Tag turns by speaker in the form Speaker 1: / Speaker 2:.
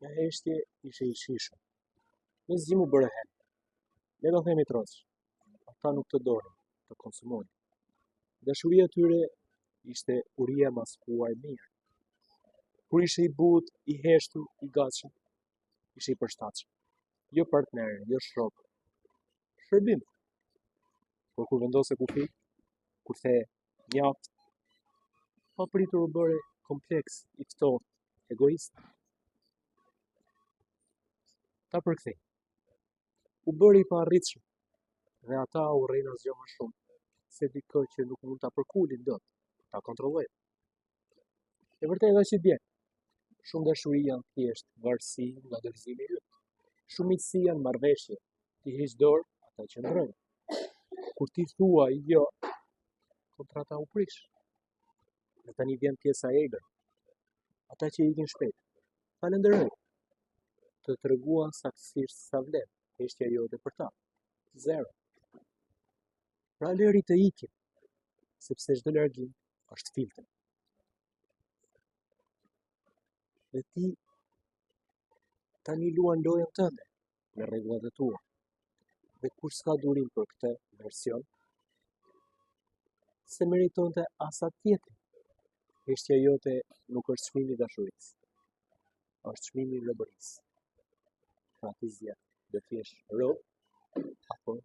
Speaker 1: e heshtje ishe i shishëm. Në zi mu bërë hen. Ne do themi troç, ata nuk të donin të konsumojnë. Dashuria tyre ishte uria maskuar mirë. Kur ishe i but, i heshtur, i gatshëm, ishe i përshtatshëm. Jo partner, jo shok. Shërbim. Por kur vendose kufi, kur the mjaft, pa pritur u bëre kompleks, i ftohtë, egoist. Ta përkthej. U bëri i paarritshëm dhe ata u rrinë asgjë më shumë se dikë që nuk mund ta përkulin dot, ta kontrollojnë. E vërtetë është që bie. Shumë dashuri janë thjesht varësi nga dorëzimi i yt. Shumë miqësi janë marrëveshje. Ti hiq dorë, ata qëndrojnë. Kur ti thua jo, kontrata u prish. Dhe tani vjen pjesa e egër. Ata që ikin shpejt. Falenderoj. Të treguan saktësisht sa vlen heshtja jote për ta. Zero. Pra lëri të ikim, sepse çdo largim është filtër. Dhe ti tani luan lojën tënde me rregullat e tua. Dhe kur s'ka durim për këtë version, se meritonte asa tjetër. Heshtja jote nuk është çmimi i dashurisë. Është çmimi i robërisë. Pra ti zgjedh, do të jesh rob apo